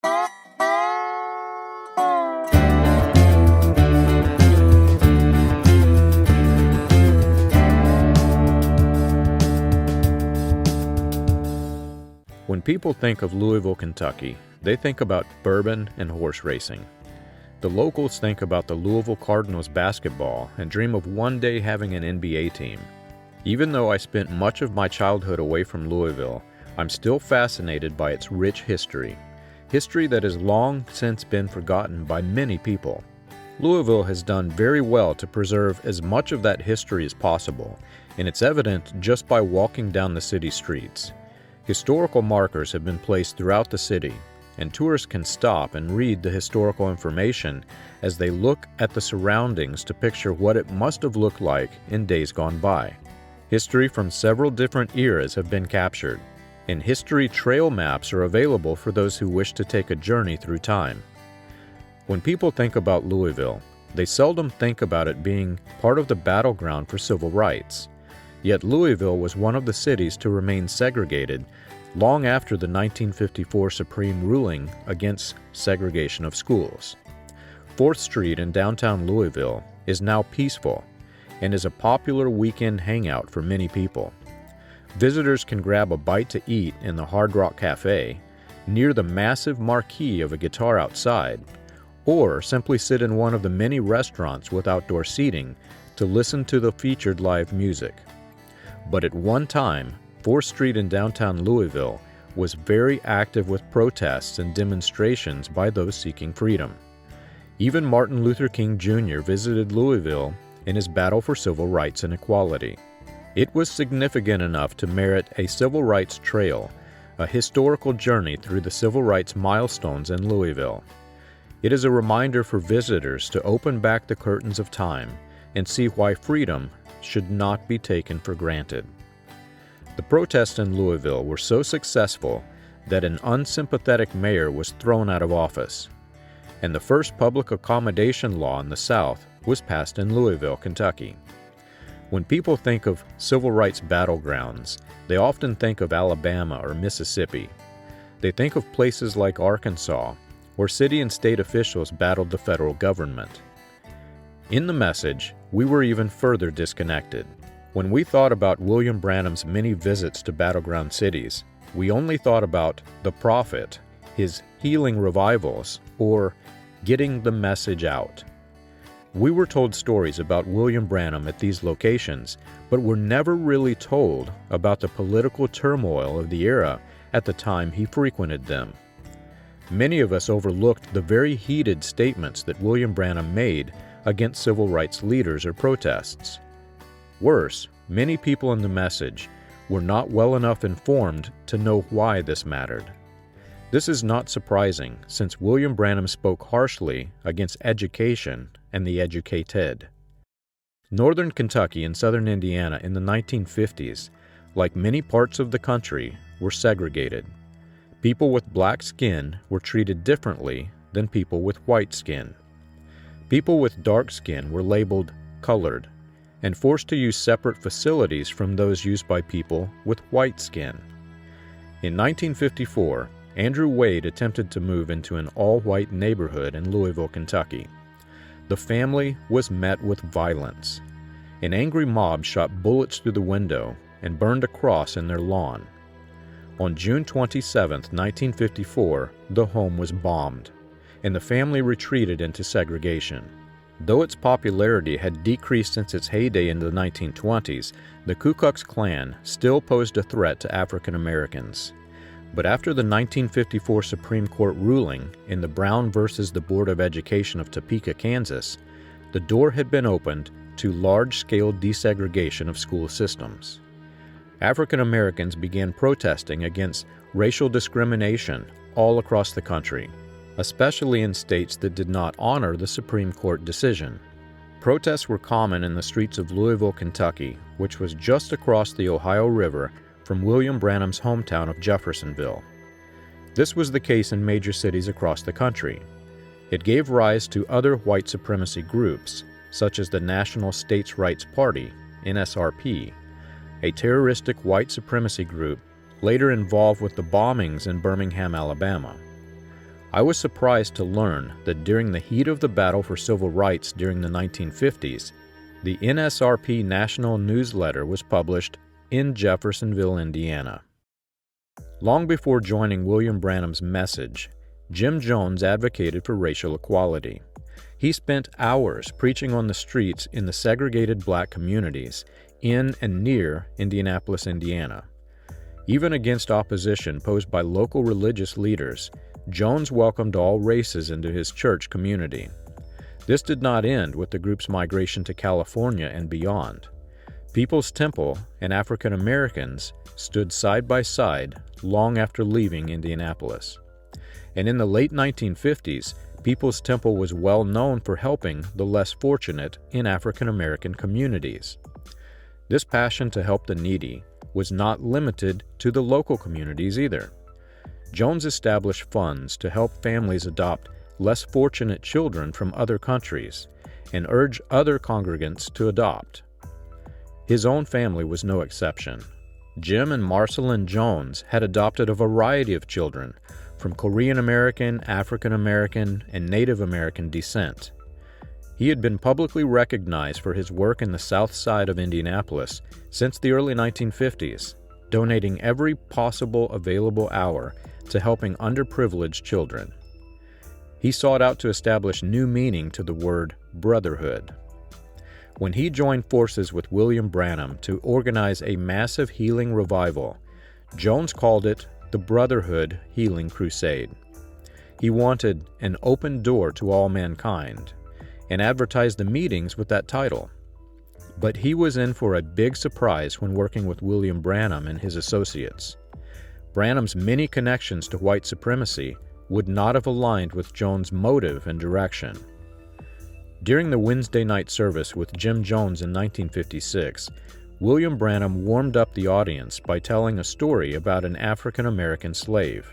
When people think of Louisville, Kentucky, they think about bourbon and horse racing. The locals think about the Louisville Cardinals basketball and dream of one day having an NBA team. Even though I spent much of my childhood away from Louisville, I'm still fascinated by its rich history that has long since been forgotten by many people. Louisville has done very well to preserve as much of that history as possible, and it's evident just by walking down the city streets. Historical markers have been placed throughout the city, and tourists can stop and read the historical information as they look at the surroundings to picture what it must have looked like in days gone by. History from several different eras have been captured, and history trail maps are available for those who wish to take a journey through time. When people think about Louisville, they seldom think about it being part of the battleground for civil rights. Yet Louisville was one of the cities to remain segregated long after the 1954 Supreme ruling against segregation of schools. 4th Street in downtown Louisville is now peaceful and is a popular weekend hangout for many people. Visitors can grab a bite to eat in the Hard Rock Cafe, near the massive marquee of a guitar outside, or simply sit in one of the many restaurants with outdoor seating to listen to the featured live music. But at one time, 4th Street in downtown Louisville was very active with protests and demonstrations by those seeking freedom. Even Martin Luther King Jr. visited Louisville in his battle for civil rights and equality. It was significant enough to merit a Civil Rights Trail, a historical journey through the civil rights milestones in Louisville. It is a reminder for visitors to open back the curtains of time and see why freedom should not be taken for granted. The protests in Louisville were so successful that an unsympathetic mayor was thrown out of office, and the first public accommodation law in the South was passed in Louisville, Kentucky. When people think of civil rights battlegrounds, they often think of Alabama or Mississippi. They think of places like Arkansas, where city and state officials battled the federal government. In the message, we were even further disconnected. When we thought about William Branham's many visits to battleground cities, we only thought about the prophet, his healing revivals, or getting the message out. We were told stories about William Branham at these locations, but were never really told about the political turmoil of the era at the time he frequented them. Many of us overlooked the very heated statements that William Branham made against civil rights leaders or protests. Worse, many people in the message were not well enough informed to know why this mattered. This is not surprising, since William Branham spoke harshly against education and the educated. Northern Kentucky and southern Indiana in the 1950s, like many parts of the country, were segregated. People with black skin were treated differently than people with white skin. People with dark skin were labeled colored and forced to use separate facilities from those used by people with white skin. In 1954, Andrew Wade attempted to move into an all-white neighborhood in Louisville, Kentucky. The family was met with violence. An angry mob shot bullets through the window and burned a cross in their lawn. On June 27, 1954, the home was bombed, and the family retreated into segregation. Though its popularity had decreased since its heyday in the 1920s, the Ku Klux Klan still posed a threat to African Americans. But after the 1954 Supreme Court ruling in the Brown versus the Board of Education of Topeka, Kansas, the door had been opened to large-scale desegregation of school systems. African Americans began protesting against racial discrimination all across the country, especially in states that did not honor the Supreme Court decision. Protests were common in the streets of Louisville, Kentucky, which was just across the Ohio River from William Branham's hometown of Jeffersonville. This was the case in major cities across the country. It gave rise to other white supremacy groups, such as the National States' Rights Party, NSRP, a terroristic white supremacy group later involved with the bombings in Birmingham, Alabama. I was surprised to learn that during the heat of the battle for civil rights during the 1950s, the NSRP National Newsletter was published in Jeffersonville, Indiana. Long before joining William Branham's message, Jim Jones advocated for racial equality. He spent hours preaching on the streets in the segregated black communities in and near Indianapolis, Indiana. Even against opposition posed by local religious leaders, Jones welcomed all races into his church community. This did not end with the group's migration to California and beyond. People's Temple and African Americans stood side by side long after leaving Indianapolis. And in the late 1950s, People's Temple was well known for helping the less fortunate in African American communities. This passion to help the needy was not limited to the local communities either. Jones established funds to help families adopt less fortunate children from other countries and urge other congregants to adopt. His own family was no exception. Jim and Marcelyn Jones had adopted a variety of children from Korean American, African American, and Native American descent. He had been publicly recognized for his work in the South Side of Indianapolis since the early 1950s, donating every possible available hour to helping underprivileged children. He sought out to establish new meaning to the word brotherhood. When he joined forces with William Branham to organize a massive healing revival, Jones called it the Brotherhood Healing Crusade. He wanted an open door to all mankind and advertised the meetings with that title. But he was in for a big surprise when working with William Branham and his associates. Branham's many connections to white supremacy would not have aligned with Jones' motive and direction. During the Wednesday night service with Jim Jones in 1956, William Branham warmed up the audience by telling a story about an African American slave.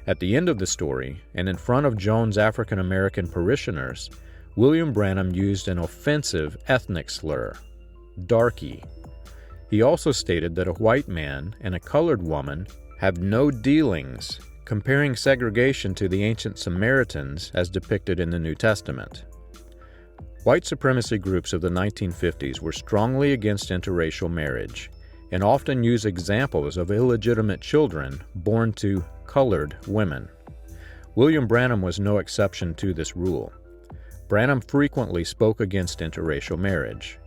At the end of the story, and in front of Jones' African American parishioners, William Branham used an offensive ethnic slur, darky. He also stated that a white man and a colored woman have no dealings, comparing segregation to the ancient Samaritans as depicted in the New Testament. White supremacy groups of the 1950s were strongly against interracial marriage and often used examples of illegitimate children born to colored women. William Branham was no exception to this rule. Branham frequently spoke against interracial marriage,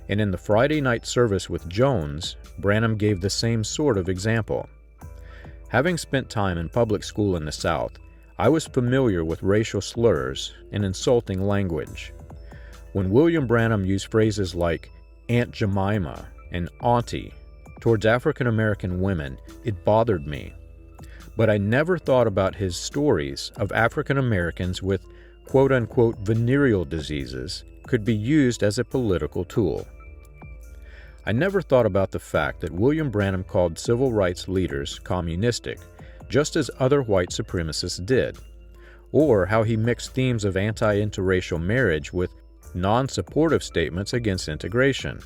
and in the Friday night service with Jones, Branham gave the same sort of example. Having spent time in public school in the South, I was familiar with racial slurs and insulting language. When William Branham used phrases like Aunt Jemima and Auntie towards African American women, it bothered me. But I never thought about his stories of African Americans with quote-unquote venereal diseases could be used as a political tool. I never thought about the fact that William Branham called civil rights leaders communistic, just as other white supremacists did, or how he mixed themes of anti-interracial marriage with non-supportive statements against integration.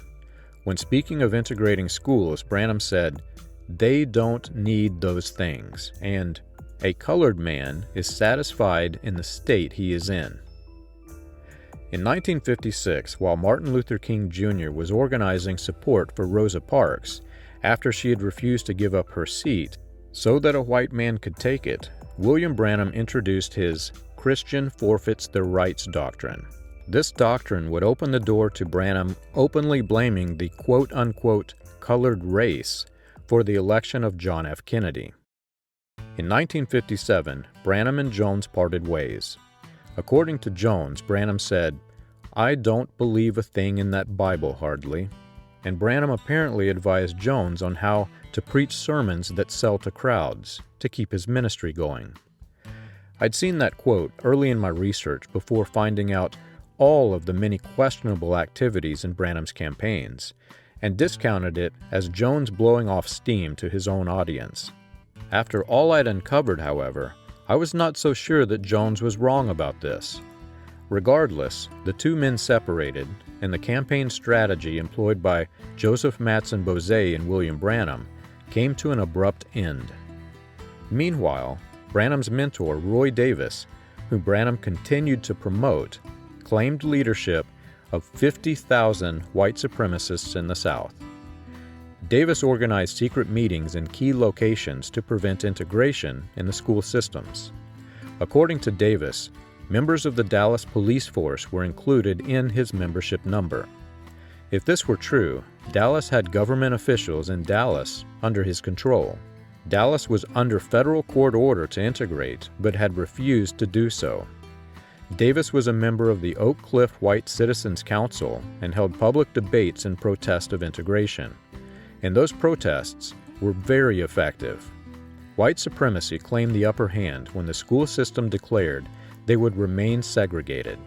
When speaking of integrating schools, Branham said, "They don't need those things," and "A colored man is satisfied in the state he is in." In 1956, while Martin Luther King Jr. was organizing support for Rosa Parks after she had refused to give up her seat so that a white man could take it, William Branham introduced his Christian forfeits their rights doctrine. This doctrine would open the door to Branham openly blaming the quote-unquote colored race for the election of John F. Kennedy. In 1957, Branham and Jones parted ways. According to Jones, Branham said, "I don't believe a thing in that Bible hardly," and Branham apparently advised Jones on how to preach sermons that sell to crowds to keep his ministry going. I'd seen that quote early in my research before finding out all of the many questionable activities in Branham's campaigns, and discounted it as Jones blowing off steam to his own audience. After all I'd uncovered, however, I was not so sure that Jones was wrong about this. Regardless, the two men separated, and the campaign strategy employed by Joseph Mattsson-Boze and William Branham came to an abrupt end. Meanwhile, Branham's mentor, Roy Davis, whom Branham continued to promote, claimed leadership of 50,000 white supremacists in the South. Davis organized secret meetings in key locations to prevent integration in the school systems. According to Davis, members of the Dallas police force were included in his membership number. If this were true, Dallas had government officials in Dallas under his control. Dallas was under federal court order to integrate, but had refused to do so. Davis was a member of the Oak Cliff White Citizens Council and held public debates in protest of integration. And those protests were very effective. White supremacy claimed the upper hand when the school system declared they would remain segregated.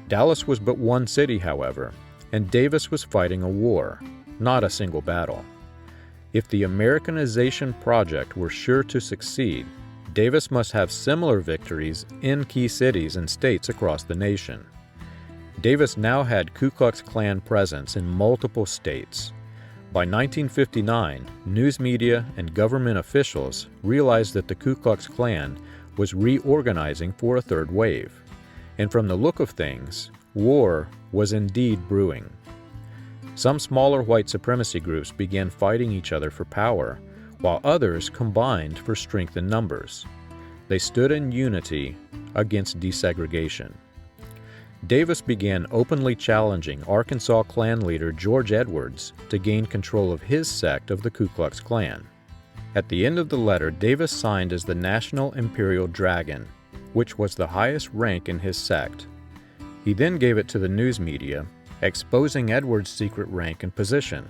Dallas was but one city, however, and Davis was fighting a war, not a single battle. If the Americanization project were sure to succeed, Davis must have similar victories in key cities and states across the nation. Davis now had Ku Klux Klan presence in multiple states. By 1959, news media and government officials realized that the Ku Klux Klan was reorganizing for a third wave, and from the look of things, war was indeed brewing. Some smaller white supremacy groups began fighting each other for power, while others combined for strength in numbers. They stood in unity against desegregation. Davis began openly challenging Arkansas Klan leader George Edwards to gain control of his sect of the Ku Klux Klan. At the end of the letter, Davis signed as the National Imperial Dragon, which was the highest rank in his sect. He then gave it to the news media, exposing Edwards' secret rank and position.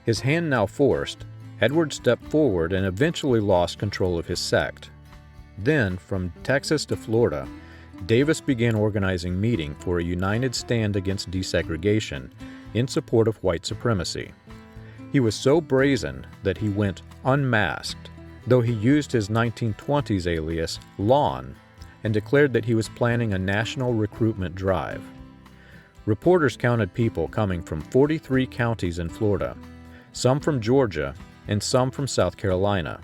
His hand now forced, Edwards stepped forward and eventually lost control of his sect. Then, from Texas to Florida, Davis began organizing meetings for a united stand against desegregation in support of white supremacy. He was so brazen that he went unmasked, though he used his 1920s alias, Lon, and declared that he was planning a national recruitment drive. Reporters counted people coming from 43 counties in Florida, some from Georgia, and some from South Carolina.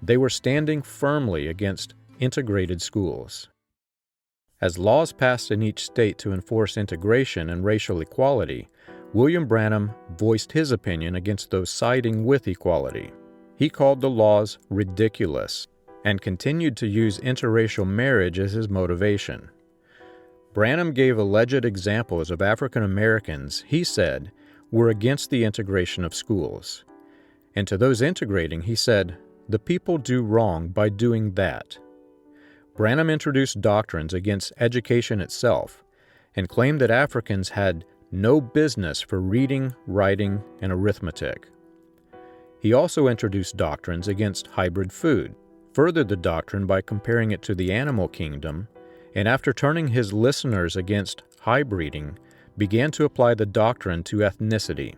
They were standing firmly against integrated schools. As laws passed in each state to enforce integration and racial equality, William Branham voiced his opinion against those siding with equality. He called the laws ridiculous and continued to use interracial marriage as his motivation. Branham gave alleged examples of African Americans he said were against the integration of schools. And to those integrating, he said, "The people do wrong by doing that." Branham introduced doctrines against education itself and claimed that Africans had no business for reading, writing, and arithmetic. He also introduced doctrines against hybrid food, furthered the doctrine by comparing it to the animal kingdom, and after turning his listeners against hybriding, began to apply the doctrine to ethnicity.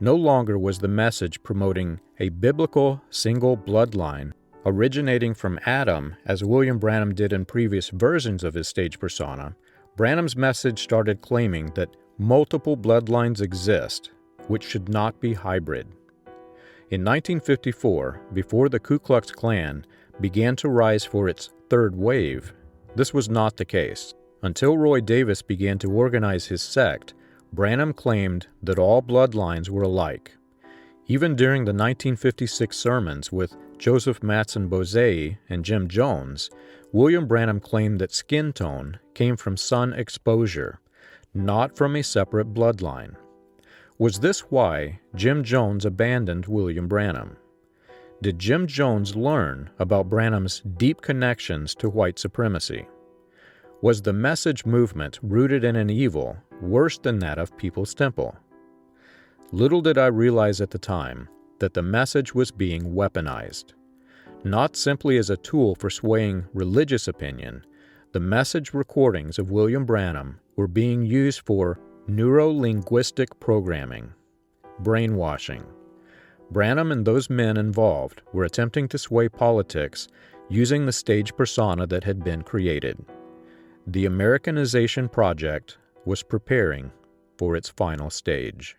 No longer was the message promoting a biblical single bloodline originating from Adam, as William Branham did in previous versions of his stage persona. Branham's message started claiming that multiple bloodlines exist, which should not be hybrid. In 1954, before the Ku Klux Klan began to rise for its third wave, this was not the case. Until Roy Davis began to organize his sect, Branham claimed that all bloodlines were alike. Even during the 1956 sermons with Joseph Mattsson-Boze and Jim Jones, William Branham claimed that skin tone came from sun exposure, not from a separate bloodline. Was this why Jim Jones abandoned William Branham? Did Jim Jones learn about Branham's deep connections to white supremacy? Was the message movement rooted in an evil worse than that of People's Temple? Little did I realize at the time that the message was being weaponized. Not simply as a tool for swaying religious opinion, the message recordings of William Branham were being used for neuro-linguistic programming, brainwashing. Branham and those men involved were attempting to sway politics using the stage persona that had been created. The Americanization project was preparing for its final stage.